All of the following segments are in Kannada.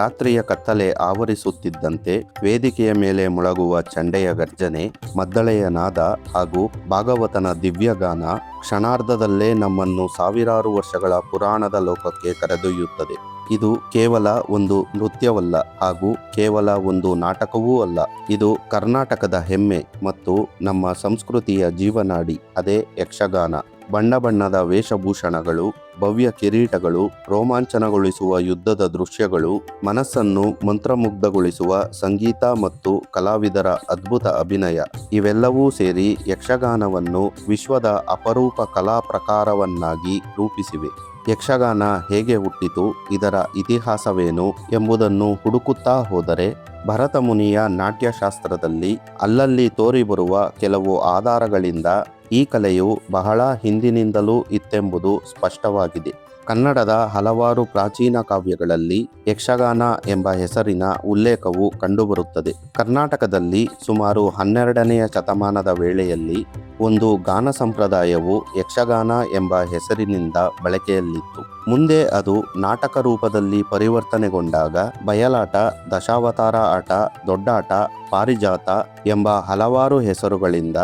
ರಾತ್ರಿಯ ಕತ್ತಲೆ ಆವರಿಸುತ್ತಿದ್ದಂತೆ ವೇದಿಕೆಯ ಮೇಲೆ ಮೊಳಗುವ ಚಂಡೆಯ ಗರ್ಜನೆ, ಮದ್ದಳೆಯ ನಾದ ಹಾಗೂ ಭಾಗವತನ ದಿವ್ಯಗಾನ ಕ್ಷಣಾರ್ಧದಲ್ಲೇ ನಮ್ಮನ್ನು ಸಾವಿರಾರು ವರ್ಷಗಳ ಪುರಾಣದ ಲೋಕಕ್ಕೆ ಕರೆದೊಯ್ಯುತ್ತದೆ. ಇದು ಕೇವಲ ಒಂದು ನೃತ್ಯವಲ್ಲ ಹಾಗೂ ಕೇವಲ ಒಂದು ನಾಟಕವೂ ಅಲ್ಲ. ಇದು ಕರ್ನಾಟಕದ ಹೆಮ್ಮೆ ಮತ್ತು ನಮ್ಮ ಸಂಸ್ಕೃತಿಯ ಜೀವನಾಡಿ, ಅದೇ ಯಕ್ಷಗಾನ. ಬಣ್ಣ ಬಣ್ಣದ ವೇಷಭೂಷಣಗಳು, ಭವ್ಯ ಕಿರೀಟಗಳು, ರೋಮಾಂಚನಗೊಳಿಸುವ ಯುದ್ಧದ ದೃಶ್ಯಗಳು, ಮನಸ್ಸನ್ನು ಮಂತ್ರಮುಗ್ಧಗೊಳಿಸುವ ಸಂಗೀತ ಮತ್ತು ಕಲಾವಿದರ ಅದ್ಭುತ ಅಭಿನಯ ಇವೆಲ್ಲವೂ ಸೇರಿ ಯಕ್ಷಗಾನವನ್ನು ವಿಶ್ವದ ಅಪರೂಪ ಕಲಾ ಪ್ರಕಾರವನ್ನಾಗಿ ರೂಪಿಸಿವೆ. ಯಕ್ಷಗಾನ ಹೇಗೆ ಹುಟ್ಟಿತು, ಇದರ ಇತಿಹಾಸವೇನು ಎಂಬುದನ್ನು ಹುಡುಕುತ್ತಾ ಹೋದರೆ ಭರತ ಮುನಿಯ ನಾಟ್ಯಶಾಸ್ತ್ರದಲ್ಲಿ ಅಲ್ಲಲ್ಲಿ ತೋರಿಬರುವ ಕೆಲವು ಆಧಾರಗಳಿಂದ ಈ ಕಲೆಯು ಬಹಳ ಹಿಂದಿನಿಂದಲೂ ಇತ್ತೆಂಬುದು ಸ್ಪಷ್ಟವಾಗಿದೆ. ಕನ್ನಡದ ಹಲವಾರು ಪ್ರಾಚೀನ ಕಾವ್ಯಗಳಲ್ಲಿ ಯಕ್ಷಗಾನ ಎಂಬ ಹೆಸರಿನ ಉಲ್ಲೇಖವು ಕಂಡುಬರುತ್ತದೆ. ಕರ್ನಾಟಕದಲ್ಲಿ ಸುಮಾರು 12ನೆಯ ಶತಮಾನದ ವೇಳೆಯಲ್ಲಿ ಒಂದು ಗಾನ ಸಂಪ್ರದಾಯವು ಯಕ್ಷಗಾನ ಎಂಬ ಹೆಸರಿನಿಂದ ಬಳಕೆಯಲ್ಲಿತ್ತು. ಮುಂದೆ ಅದು ನಾಟಕ ರೂಪದಲ್ಲಿ ಪರಿವರ್ತನೆಗೊಂಡಾಗ ಬಯಲಾಟ, ದಶಾವತಾರ ಆಟ, ದೊಡ್ಡಾಟ, ಪಾರಿಜಾತ ಎಂಬ ಹಲವಾರು ಹೆಸರುಗಳಿಂದ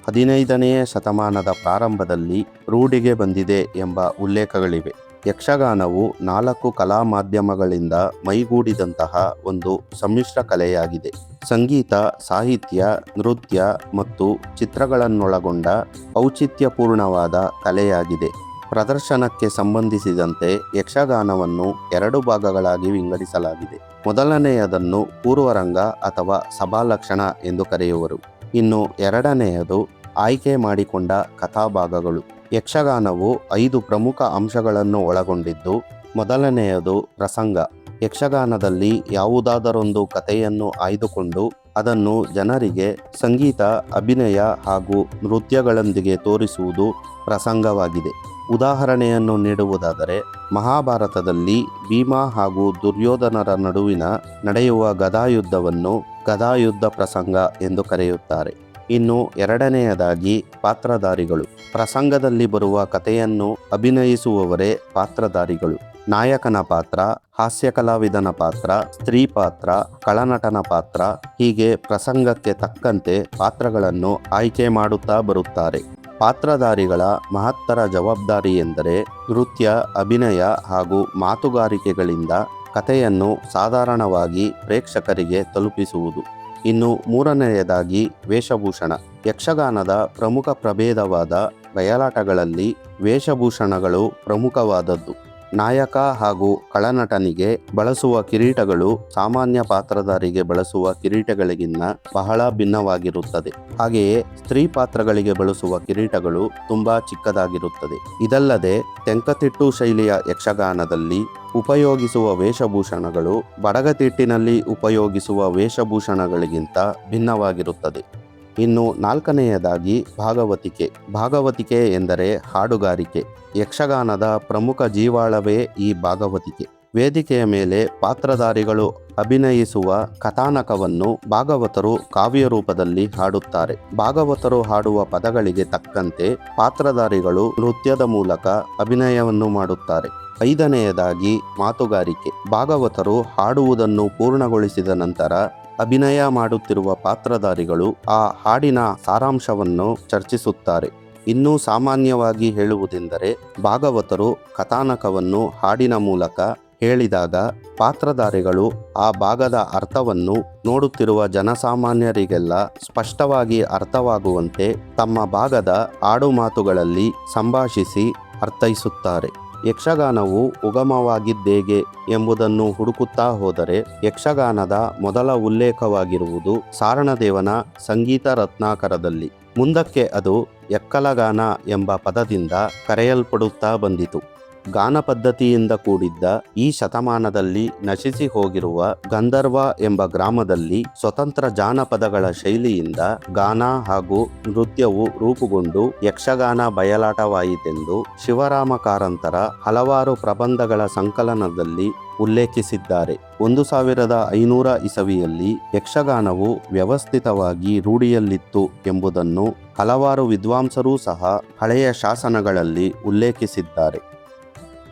15ನೆಯ ಶತಮಾನದ ಪ್ರಾರಂಭದಲ್ಲಿ ರೂಢಿಗೆ ಬಂದಿದೆ ಎಂಬ ಉಲ್ಲೇಖಗಳಿವೆ. ಯಕ್ಷಗಾನವು 4 ಕಲಾ ಮಾಧ್ಯಮಗಳಿಂದ ಮೈಗೂಡಿದಂತಹ ಒಂದು ಸಮ್ಮಿಶ್ರ ಕಲೆಯಾಗಿದೆ. ಸಂಗೀತ, ಸಾಹಿತ್ಯ, ನೃತ್ಯ ಮತ್ತು ಚಿತ್ರಗಳನ್ನೊಳಗೊಂಡ ಔಚಿತ್ಯಪೂರ್ಣವಾದ ಕಲೆಯಾಗಿದೆ. ಪ್ರದರ್ಶನಕ್ಕೆ ಸಂಬಂಧಿಸಿದಂತೆ ಯಕ್ಷಗಾನವನ್ನು 2 ಭಾಗಗಳಾಗಿ ವಿಂಗಡಿಸಲಾಗಿದೆ. ಮೊದಲನೆಯದನ್ನು ಪೂರ್ವರಂಗ ಅಥವಾ ಸಭಾಲಕ್ಷಣ ಎಂದು ಕರೆಯುವರು. ಇನ್ನು ಎರಡನೆಯದು ಆಯ್ಕೆ ಮಾಡಿಕೊಂಡ ಕಥಾಭಾಗಗಳು. ಯಕ್ಷಗಾನವು 5 ಪ್ರಮುಖ ಅಂಶಗಳನ್ನು ಒಳಗೊಂಡಿದ್ದು, ಮೊದಲನೆಯದು ಪ್ರಸಂಗ. ಯಕ್ಷಗಾನದಲ್ಲಿ ಯಾವುದಾದರೊಂದು ಕಥೆಯನ್ನು ಆಯ್ದುಕೊಂಡು ಅದನ್ನು ಜನರಿಗೆ ಸಂಗೀತ, ಅಭಿನಯ ಹಾಗೂ ನೃತ್ಯಗಳೊಂದಿಗೆ ತೋರಿಸುವುದು ಪ್ರಸಂಗವಾಗಿದೆ. ಉದಾಹರಣೆಯನ್ನು ನೀಡುವುದಾದರೆ, ಮಹಾಭಾರತದಲ್ಲಿ ಭೀಮ ಹಾಗೂ ದುರ್ಯೋಧನರ ನಡುವಿನ ನಡೆಯುವ ಗದಾಯುದ್ಧವನ್ನು ಗದಾಯುದ್ಧ ಪ್ರಸಂಗ ಎಂದು ಕರೆಯುತ್ತಾರೆ. ಇನ್ನು ಎರಡನೆಯದಾಗಿ ಪಾತ್ರಧಾರಿಗಳು. ಪ್ರಸಂಗದಲ್ಲಿ ಬರುವ ಕಥೆಯನ್ನು ಅಭಿನಯಿಸುವವರೇ ಪಾತ್ರಧಾರಿಗಳು. ನಾಯಕನ ಪಾತ್ರ, ಹಾಸ್ಯ ಕಲಾವಿದನ ಪಾತ್ರ, ಸ್ತ್ರೀ ಪಾತ್ರ, ಖಳನಟನ ಪಾತ್ರ ಹೀಗೆ ಪ್ರಸಂಗಕ್ಕೆ ತಕ್ಕಂತೆ ಪಾತ್ರಗಳನ್ನು ಆಯ್ಕೆ ಮಾಡುತ್ತಾ ಬರುತ್ತಾರೆ. ಪಾತ್ರಧಾರಿಗಳ ಮಹತ್ತರ ಜವಾಬ್ದಾರಿ ಎಂದರೆ ನೃತ್ಯ, ಅಭಿನಯ ಹಾಗೂ ಮಾತುಗಾರಿಕೆಗಳಿಂದ ಕಥೆಯನ್ನು ಸಾಧಾರಣವಾಗಿ ಪ್ರೇಕ್ಷಕರಿಗೆ ತಲುಪಿಸುವುದು. ಇನ್ನು ಮೂರನೆಯದಾಗಿ ವೇಷಭೂಷಣ. ಯಕ್ಷಗಾನದ ಪ್ರಮುಖ ಪ್ರಭೇದವಾದ ಬಯಲಾಟಗಳಲ್ಲಿ ವೇಷಭೂಷಣಗಳು ಪ್ರಮುಖವಾದದ್ದು. ನಾಯಕ ಹಾಗೂ ಖಳನಟನಿಗೆ ಬಳಸುವ ಕಿರೀಟಗಳು ಸಾಮಾನ್ಯ ಪಾತ್ರಧಾರಿಗೆ ಬಳಸುವ ಕಿರೀಟಗಳಿಗಿಂತ ಬಹಳ ಭಿನ್ನವಾಗಿರುತ್ತದೆ. ಹಾಗೆಯೇ ಸ್ತ್ರೀ ಪಾತ್ರಗಳಿಗೆ ಬಳಸುವ ಕಿರೀಟಗಳು ತುಂಬಾ ಚಿಕ್ಕದಾಗಿರುತ್ತದೆ. ಇದಲ್ಲದೆ ತೆಂಕತಿಟ್ಟು ಶೈಲಿಯ ಯಕ್ಷಗಾನದಲ್ಲಿ ಉಪಯೋಗಿಸುವ ವೇಷಭೂಷಣಗಳು ಬಡಗತಿಟ್ಟಿನಲ್ಲಿ ಉಪಯೋಗಿಸುವ ವೇಷಭೂಷಣಗಳಿಗಿಂತ ಭಿನ್ನವಾಗಿರುತ್ತದೆ. ಇನ್ನು ನಾಲ್ಕನೆಯದಾಗಿ ಭಾಗವತಿಕೆ. ಭಾಗವತಿಕೆ ಎಂದರೆ ಹಾಡುಗಾರಿಕೆ. ಯಕ್ಷಗಾನದ ಪ್ರಮುಖ ಜೀವಾಳವೇ ಈ ಭಾಗವತಿಕೆ. ವೇದಿಕೆಯ ಮೇಲೆ ಪಾತ್ರಧಾರಿಗಳು ಅಭಿನಯಿಸುವ ಕಥಾನಕವನ್ನು ಭಾಗವತರು ಕಾವ್ಯ ರೂಪದಲ್ಲಿ ಹಾಡುತ್ತಾರೆ. ಭಾಗವತರು ಹಾಡುವ ಪದಗಳಿಗೆ ತಕ್ಕಂತೆ ಪಾತ್ರಧಾರಿಗಳು ನೃತ್ಯದ ಮೂಲಕ ಅಭಿನಯವನ್ನು ಮಾಡುತ್ತಾರೆ. 5ನೆಯದಾಗಿ ಮಾತುಗಾರಿಕೆ. ಭಾಗವತರು ಹಾಡುವುದನ್ನು ಪೂರ್ಣಗೊಳಿಸಿದ ನಂತರ ಅಭಿನಯ ಮಾಡುತ್ತಿರುವ ಪಾತ್ರಧಾರಿಗಳು ಆ ಹಾಡಿನ ಸಾರಾಂಶವನ್ನು ಚರ್ಚಿಸುತ್ತಾರೆ. ಇನ್ನೂ ಸಾಮಾನ್ಯವಾಗಿ ಹೇಳುವುದೆಂದರೆ, ಭಾಗವತರು ಕಥಾನಕವನ್ನು ಹಾಡಿನ ಮೂಲಕ ಹೇಳಿದಾಗ ಪಾತ್ರಧಾರಿಗಳು ಆ ಭಾಗದ ಅರ್ಥವನ್ನು ನೋಡುತ್ತಿರುವ ಜನಸಾಮಾನ್ಯರಿಗೆಲ್ಲ ಸ್ಪಷ್ಟವಾಗಿ ಅರ್ಥವಾಗುವಂತೆ ತಮ್ಮ ಭಾಗದ ಆಡುಮಾತುಗಳಲ್ಲಿ ಸಂಭಾಷಿಸಿ ಅರ್ಥೈಸುತ್ತಾರೆ. ಯಕ್ಷಗಾನವು ಉಗಮವಾಗಿದ್ದೇಗೆ ಎಂಬುದನ್ನು ಹುಡುಕುತ್ತಾ ಹೋದರೆ ಯಕ್ಷಗಾನದ ಮೊದಲ ಉಲ್ಲೇಖವಾಗಿರುವುದು ಸಾರಣದೇವನ ಸಂಗೀತ ರತ್ನಾಕರದಲ್ಲಿ. ಮುಂದಕ್ಕೆ ಅದು ಎಕ್ಕಲಗಾನ ಎಂಬ ಪದದಿಂದ ಕರೆಯಲ್ಪಡುತ್ತಾ ಬಂದಿತು. ಗಾನ ಪದ್ಧತಿಯಿಂದ ಕೂಡಿದ್ದ ಈ ಶತಮಾನದಲ್ಲಿ ನಶಿಸಿ ಹೋಗಿರುವ ಗಂಧರ್ವ ಎಂಬ ಗ್ರಾಮದಲ್ಲಿ ಸ್ವತಂತ್ರ ಜಾನಪದಗಳ ಶೈಲಿಯಿಂದ ಗಾನ ಹಾಗೂ ನೃತ್ಯವು ರೂಪುಗೊಂಡು ಯಕ್ಷಗಾನ ಬಯಲಾಟವಾಯಿತೆಂದು ಶಿವರಾಮ ಕಾರಂತರ ಹಲವಾರು ಪ್ರಬಂಧಗಳ ಸಂಕಲನದಲ್ಲಿ ಉಲ್ಲೇಖಿಸಿದ್ದಾರೆ. 1500 ಇಸವಿಯಲ್ಲಿ ಯಕ್ಷಗಾನವು ವ್ಯವಸ್ಥಿತವಾಗಿ ರೂಢಿಯಲ್ಲಿತ್ತು ಎಂಬುದನ್ನು ಹಲವಾರು ವಿದ್ವಾಂಸರೂ ಸಹ ಹಳೆಯ ಶಾಸನಗಳಲ್ಲಿ ಉಲ್ಲೇಖಿಸಿದ್ದಾರೆ.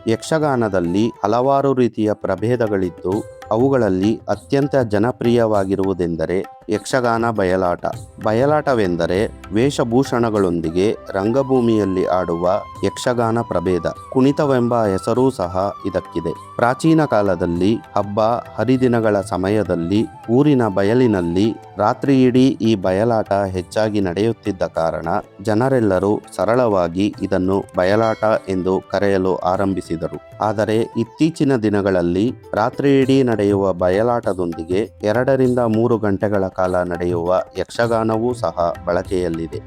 ಯಕ್ಷಗಾನದಲ್ಲಿ ಹಲವಾರು ರೀತಿಯ ಪ್ರಭೇದಗಳಿದ್ದು ಅವುಗಳಲ್ಲಿ ಅತ್ಯಂತ ಜನಪ್ರಿಯವಾಗಿರುವುದೆಂದರೆ ಯಕ್ಷಗಾನ ಬಯಲಾಟ. ಬಯಲಾಟವೆಂದರೆ ವೇಷಭೂಷಣಗಳೊಂದಿಗೆ ರಂಗಭೂಮಿಯಲ್ಲಿ ಆಡುವ ಯಕ್ಷಗಾನ ಪ್ರಭೇದ. ಕುಣಿತವೆಂಬ ಹೆಸರೂ ಸಹ ಇದಕ್ಕಿದೆ. ಪ್ರಾಚೀನ ಕಾಲದಲ್ಲಿ ಹಬ್ಬ ಹರಿದಿನಗಳ ಸಮಯದಲ್ಲಿ ಊರಿನ ಬಯಲಿನಲ್ಲಿ ರಾತ್ರಿಯಿಡೀ ಈ ಬಯಲಾಟ ಹೆಚ್ಚಾಗಿ ನಡೆಯುತ್ತಿದ್ದ ಕಾರಣ ಜನರೆಲ್ಲರೂ ಸರಳವಾಗಿ ಇದನ್ನು ಬಯಲಾಟ ಎಂದು ಕರೆಯಲು ಆರಂಭಿಸಿದರು. ಆದರೆ ಇತ್ತೀಚಿನ ದಿನಗಳಲ್ಲಿ ರಾತ್ರಿಯಿಡೀ ನಡೆಯುವ ಬಯಲಾಟದೊಂದಿಗೆ 2-3 ಗಂಟೆಗಳ ಕಾಲ ನಡೆಯುವ ಯಕ್ಷಗಾನವೂ ಸಹ ಬಳಕೆಯಲ್ಲಿದೆ.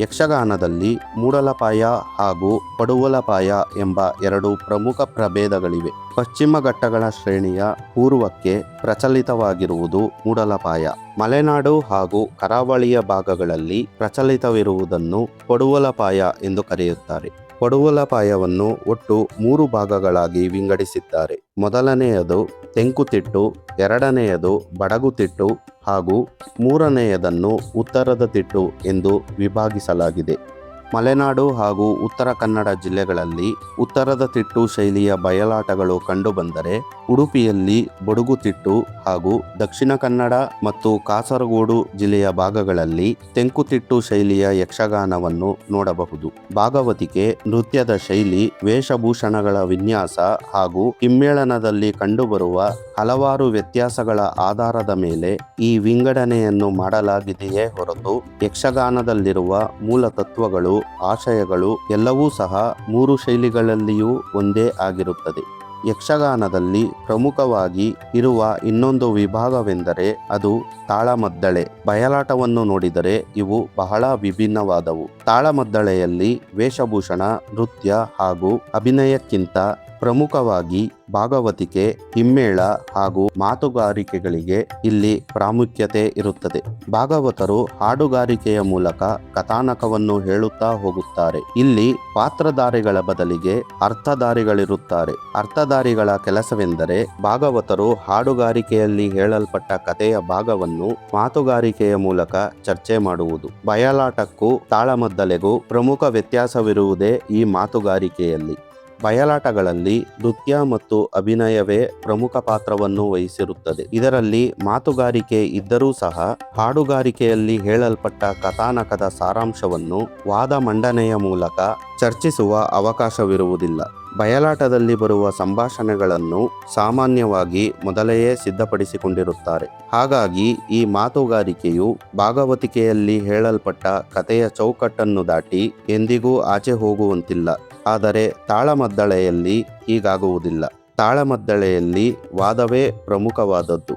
ಯಕ್ಷಗಾನದಲ್ಲಿ ಮೂಡಲಪಾಯ ಹಾಗೂ ಪಡುವಲಪಾಯ ಎಂಬ 2 ಪ್ರಮುಖ ಪ್ರಭೇದಗಳಿವೆ. ಪಶ್ಚಿಮ ಘಟ್ಟಗಳ ಶ್ರೇಣಿಯ ಪೂರ್ವಕ್ಕೆ ಪ್ರಚಲಿತವಾಗಿರುವುದು ಮೂಡಲಪಾಯ. ಮಲೆನಾಡು ಹಾಗೂ ಕರಾವಳಿಯ ಭಾಗಗಳಲ್ಲಿ ಪ್ರಚಲಿತವಿರುವುದನ್ನು ಪಡುವಲಪಾಯ ಎಂದು ಕರೆಯುತ್ತಾರೆ. ಪಡುವಲಪಾಯವನ್ನು ಒಟ್ಟು 3 ಭಾಗಗಳಾಗಿ ವಿಂಗಡಿಸಿದ್ದಾರೆ. ಮೊದಲನೆಯದು ತೆಂಕುತಿಟ್ಟು, ಎರಡನೆಯದು ಬಡಗುತಿಟ್ಟು ಹಾಗೂ ಮೂರನೆಯದನ್ನು ಉತ್ತರದ ತಿಟ್ಟು ಎಂದು ವಿಭಾಗಿಸಲಾಗಿದೆ. ಮಲೆನಾಡು ಹಾಗೂ ಉತ್ತರ ಕನ್ನಡ ಜಿಲ್ಲೆಗಳಲ್ಲಿ ಉತ್ತರದ ತಿಟ್ಟು ಶೈಲಿಯ ಬಯಲಾಟಗಳು ಕಂಡುಬಂದರೆ, ಉಡುಪಿಯಲ್ಲಿ ಬಡಗುತಿಟ್ಟು ಹಾಗೂ ದಕ್ಷಿಣ ಕನ್ನಡ ಮತ್ತು ಕಾಸರಗೋಡು ಜಿಲ್ಲೆಯ ಭಾಗಗಳಲ್ಲಿ ತೆಂಕುತಿಟ್ಟು ಶೈಲಿಯ ಯಕ್ಷಗಾನವನ್ನು ನೋಡಬಹುದು. ಭಾಗವತಿಕೆ, ನೃತ್ಯದ ಶೈಲಿ, ವೇಷಭೂಷಣಗಳ ವಿನ್ಯಾಸ ಹಾಗೂ ಹಿಮ್ಮೇಳನದಲ್ಲಿ ಕಂಡುಬರುವ ಹಲವಾರು ವ್ಯತ್ಯಾಸಗಳ ಆಧಾರದ ಮೇಲೆ ಈ ವಿಂಗಡಣೆಯನ್ನು ಮಾಡಲಾಗಿದೆಯೇ ಹೊರತು ಯಕ್ಷಗಾನದಲ್ಲಿರುವ ಮೂಲ ತತ್ವಗಳು, ಆಶಯಗಳು ಎಲ್ಲವೂ ಸಹ 3 ಶೈಲಿಗಳಲ್ಲಿಯೂ ಒಂದೇ ಆಗಿರುತ್ತದೆ. ಯಕ್ಷಗಾನದಲ್ಲಿ ಪ್ರಮುಖವಾಗಿ ಇರುವ ಇನ್ನೊಂದು ವಿಭಾಗವೆಂದರೆ ಅದು ತಾಳಮದ್ದಳೆ. ಬಯಲಾಟವನ್ನು ನೋಡಿದರೆ ಇವು ಬಹಳ ವಿಭಿನ್ನವಾದವು. ತಾಳಮದ್ದಳೆಯಲ್ಲಿ ವೇಷಭೂಷಣ, ನೃತ್ಯ ಹಾಗೂ ಅಭಿನಯಕ್ಕಿಂತ ಪ್ರಮುಖವಾಗಿ ಭಾಗವತಿಕೆ, ಹಿಮ್ಮೇಳ ಹಾಗೂ ಮಾತುಗಾರಿಕೆಗಳಿಗೆ ಇಲ್ಲಿ ಪ್ರಾಮುಖ್ಯತೆ ಇರುತ್ತದೆ. ಭಾಗವತರು ಹಾಡುಗಾರಿಕೆಯ ಮೂಲಕ ಕಥಾನಕವನ್ನು ಹೇಳುತ್ತಾ ಹೋಗುತ್ತಾರೆ. ಇಲ್ಲಿ ಪಾತ್ರಧಾರಿಗಳ ಬದಲಿಗೆ ಅರ್ಥಧಾರಿಗಳಿರುತ್ತಾರೆ. ಅರ್ಥಧಾರಿಗಳ ಕೆಲಸವೆಂದರೆ ಭಾಗವತರು ಹಾಡುಗಾರಿಕೆಯಲ್ಲಿ ಹೇಳಲ್ಪಟ್ಟ ಕಥೆಯ ಭಾಗವನ್ನು ಮಾತುಗಾರಿಕೆಯ ಮೂಲಕ ಚರ್ಚೆ ಮಾಡುವುದು. ಬಯಲಾಟಕ್ಕೂ ತಾಳಮದ್ದಲೆಗೂ ಪ್ರಮುಖ ವ್ಯತ್ಯಾಸವಿರುವುದೇ ಈ ಮಾತುಗಾರಿಕೆಯಲ್ಲಿ. ಬಯಲಾಟಗಳಲ್ಲಿ ನೃತ್ಯ ಮತ್ತು ಅಭಿನಯವೇ ಪ್ರಮುಖ ಪಾತ್ರವನ್ನು ವಹಿಸಿರುತ್ತದೆ. ಇದರಲ್ಲಿ ಮಾತುಗಾರಿಕೆ ಇದ್ದರೂ ಸಹ ಹಾಡುಗಾರಿಕೆಯಲ್ಲಿ ಹೇಳಲ್ಪಟ್ಟ ಕಥಾನಕದ ಸಾರಾಂಶವನ್ನು ವಾದ ಮಂಡನೆಯ ಮೂಲಕ ಚರ್ಚಿಸುವ ಅವಕಾಶವಿರುವುದಿಲ್ಲ. ಬಯಲಾಟದಲ್ಲಿ ಬರುವ ಸಂಭಾಷಣೆಗಳನ್ನು ಸಾಮಾನ್ಯವಾಗಿ ಮೊದಲೇ ಸಿದ್ಧಪಡಿಸಿಕೊಂಡಿರುತ್ತಾರೆ. ಹಾಗಾಗಿ ಈ ಮಾತುಗಾರಿಕೆಯು ಭಾಗವತಿಕೆಯಲ್ಲಿ ಹೇಳಲ್ಪಟ್ಟ ಕಥೆಯ ಚೌಕಟ್ಟನ್ನು ದಾಟಿ ಎಂದಿಗೂ ಆಚೆ ಹೋಗುವಂತಿಲ್ಲ. ಆದರೆ ತಾಳಮದ್ದಳೆಯಲ್ಲಿ ಹೀಗಾಗುವುದಿಲ್ಲ. ತಾಳಮದ್ದಳೆಯಲ್ಲಿ ವಾದವೇ ಪ್ರಮುಖವಾದದ್ದು.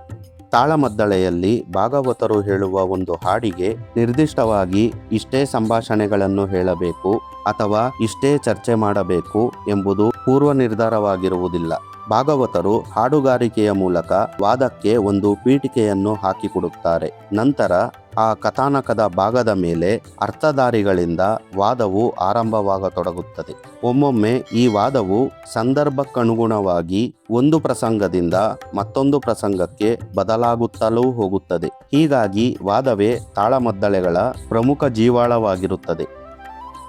ತಾಳಮದ್ದಳೆಯಲ್ಲಿ ಭಾಗವತರು ಹೇಳುವ ಒಂದು ಹಾಡಿಗೆ ನಿರ್ದಿಷ್ಟವಾಗಿ ಇಷ್ಟೇ ಸಂಭಾಷಣೆಗಳನ್ನು ಹೇಳಬೇಕು ಅಥವಾ ಇಷ್ಟೇ ಚರ್ಚೆ ಮಾಡಬೇಕು ಎಂಬುದು ಪೂರ್ವ ನಿರ್ಧಾರವಾಗಿರುವುದಿಲ್ಲ. ಭಾಗವತರು ಹಾಡುಗಾರಿಕೆಯ ಮೂಲಕ ವಾದಕ್ಕೆ ಒಂದು ಪೀಠಿಕೆಯನ್ನು ಹಾಕಿಕೊಡುತ್ತಾರೆ. ನಂತರ ಆ ಕಥಾನಕದ ಭಾಗದ ಮೇಲೆ ಅರ್ಥಧಾರಿಗಳಿಂದ ವಾದವು ಆರಂಭವಾಗತೊಡಗುತ್ತದೆ. ಒಮ್ಮೊಮ್ಮೆ ಈ ವಾದವು ಸಂದರ್ಭಕ್ಕನುಗುಣವಾಗಿ ಒಂದು ಪ್ರಸಂಗದಿಂದ ಮತ್ತೊಂದು ಪ್ರಸಂಗಕ್ಕೆ ಬದಲಾಗುತ್ತಲೂ ಹೋಗುತ್ತದೆ. ಹೀಗಾಗಿ ವಾದವೇ ತಾಳಮದ್ದಳೆಗಳ ಪ್ರಮುಖ ಜೀವಾಳವಾಗಿರುತ್ತದೆ.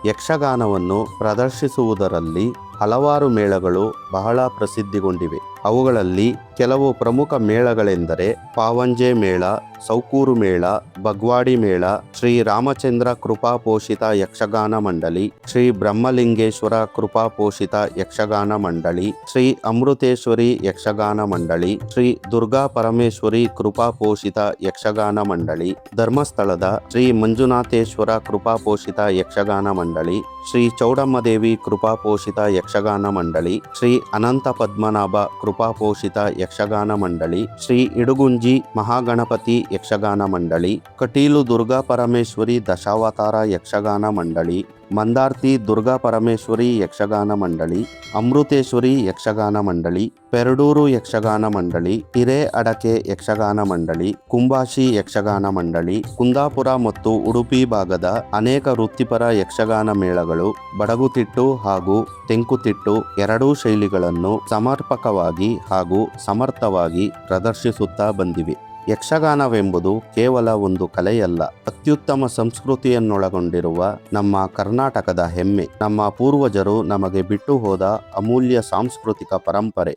ಯಕ್ಷಗಾನವನ್ನು ಪ್ರದರ್ಶಿಸುವುದರಲ್ಲಿ ಹಲವಾರು ಮೇಳಗಳು ಬಹಳ ಪ್ರಸಿದ್ಧಿಗೊಂಡಿವೆ. ಅವುಗಳಲ್ಲಿ ಕೆಲವು ಪ್ರಮುಖ ಮೇಳಗಳೆಂದರೆ ಪಾವಂಜೆ ಮೇಳ, ಸೌಕೂರು ಮೇಳ, ಬಗ್ವಾಡಿ ಮೇಳ, ಶ್ರೀ ರಾಮಚಂದ್ರ ಕೃಪಾಪೋಷಿತ ಯಕ್ಷಗಾನ ಮಂಡಳಿ, ಶ್ರೀ ಬ್ರಹ್ಮಲಿಂಗೇಶ್ವರ ಕೃಪಾಪೋಷಿತ ಯಕ್ಷಗಾನ ಮಂಡಳಿ, ಶ್ರೀ ಅಮೃತೇಶ್ವರಿ ಯಕ್ಷಗಾನ ಮಂಡಳಿ, ಶ್ರೀ ದುರ್ಗಾ ಪರಮೇಶ್ವರಿ ಕೃಪಾಪೋಷಿತ ಯಕ್ಷಗಾನ ಮಂಡಳಿ, ಧರ್ಮಸ್ಥಳದ ಶ್ರೀ ಮಂಜುನಾಥೇಶ್ವರ ಕೃಪಾಪೋಷಿತ ಯಕ್ಷಗಾನ ಮಂಡಳಿ, ಶ್ರೀ ಚೌಡಮ್ಮದೇವಿ ಕೃಪಾಪೋಷಿತ ಯಕ್ಷಗಾನ ಮಂಡಳಿ, ಶ್ರೀ ಅನಂತ ಪದ್ಮನಾಭ ಕೃಪಾಪೋಷಿತ ಯಕ್ಷಗಾನ ಮಂಡಳಿ, ಶ್ರೀ ಇಡುಗುಂಜಿ ಮಹಾಗಣಪತಿ ಯಕ್ಷಗಾನ ಮಂಡಳಿ, ಕಟೀಲು ದುರ್ಗಾ ಪರಮೇಶ್ವರಿ ದಶಾವತಾರ ಯಕ್ಷಗಾನ ಮಂಡಳಿ, ಮಂದಾರ್ತಿ ದುರ್ಗಾ ಪರಮೇಶ್ವರಿ ಯಕ್ಷಗಾನ ಮಂಡಳಿ, ಅಮೃತೇಶ್ವರಿ ಯಕ್ಷಗಾನ ಮಂಡಳಿ, ಪೆರಡೂರು ಯಕ್ಷಗಾನ ಮಂಡಳಿ, ಹಿರೇ ಅಡಕೆ ಯಕ್ಷಗಾನ ಮಂಡಳಿ, ಕುಂಬಾಶಿ ಯಕ್ಷಗಾನ ಮಂಡಳಿ, ಕುಂದಾಪುರ ಮತ್ತು ಉಡುಪಿ ಭಾಗದ ಅನೇಕ ವೃತ್ತಿಪರ ಯಕ್ಷಗಾನ ಮೇಳಗಳು ಬಡಗುತಿಟ್ಟು ಹಾಗೂ ತೆಂಕುತಿಟ್ಟು ಎರಡೂ ಶೈಲಿಗಳನ್ನು ಸಮರ್ಪಕವಾಗಿ ಹಾಗೂ ಸಮರ್ಥವಾಗಿ ಪ್ರದರ್ಶಿಸುತ್ತಾ ಬಂದಿವೆ. ಯಕ್ಷಗಾನವೆಂಬುದು ಕೇವಲ ಒಂದು ಕಲೆಯಲ್ಲ, ಅತ್ಯುತ್ತಮ ಸಂಸ್ಕೃತಿಯನ್ನೊಳಗೊಂಡಿರುವ ನಮ್ಮ ಕರ್ನಾಟಕದ ಹೆಮ್ಮೆ, ನಮ್ಮ ಪೂರ್ವಜರು ನಮಗೆ ಬಿಟ್ಟು ಹೋದ ಅಮೂಲ್ಯ ಸಾಂಸ್ಕೃತಿಕ ಪರಂಪರೆ.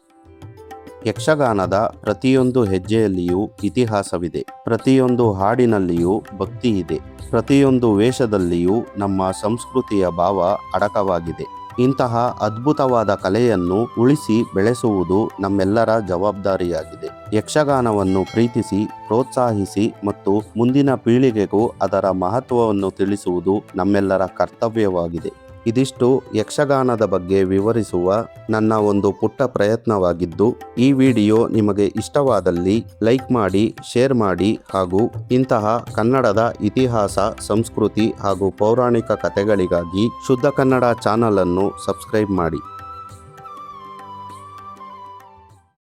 ಯಕ್ಷಗಾನದ ಪ್ರತಿಯೊಂದು ಹೆಜ್ಜೆಯಲ್ಲಿಯೂ ಇತಿಹಾಸವಿದೆ. ಪ್ರತಿಯೊಂದು ಹಾಡಿನಲ್ಲಿಯೂ ಭಕ್ತಿ ಇದೆ. ಪ್ರತಿಯೊಂದು ವೇಷದಲ್ಲಿಯೂ ನಮ್ಮ ಸಂಸ್ಕೃತಿಯ ಭಾವ ಅಡಕವಾಗಿದೆ. ಇಂತಹ ಅದ್ಭುತವಾದ ಕಲೆಯನ್ನು ಉಳಿಸಿ ಬೆಳೆಸುವುದು ನಮ್ಮೆಲ್ಲರ ಜವಾಬ್ದಾರಿಯಾಗಿದೆ. ಯಕ್ಷಗಾನವನ್ನು ಪ್ರೀತಿಸಿ, ಪ್ರೋತ್ಸಾಹಿಸಿ ಮತ್ತು ಮುಂದಿನ ಪೀಳಿಗೆಗೂ ಅದರ ಮಹತ್ವವನ್ನು ತಿಳಿಸುವುದು ನಮ್ಮೆಲ್ಲರ ಕರ್ತವ್ಯವಾಗಿದೆ. ಇದಿಷ್ಟು ಯಕ್ಷಗಾನದ ಬಗ್ಗೆ ವಿವರಿಸುವ ನನ್ನ ಒಂದು ಪುಟ್ಟ ಪ್ರಯತ್ನವಾಗಿದ್ದು, ಈ ವಿಡಿಯೋ ನಿಮಗೆ ಇಷ್ಟವಾದಲ್ಲಿ ಲೈಕ್ ಮಾಡಿ, ಶೇರ್ ಮಾಡಿ ಹಾಗೂ ಇಂತಹ ಕನ್ನಡದ ಇತಿಹಾಸ, ಸಂಸ್ಕೃತಿ ಹಾಗೂ ಪೌರಾಣಿಕ ಕಥೆಗಳಿಗಾಗಿ ಶುದ್ಧ ಕನ್ನಡ ಚಾನಲ್ ಅನ್ನು ಸಬ್ಸ್ಕ್ರೈಬ್ ಮಾಡಿ.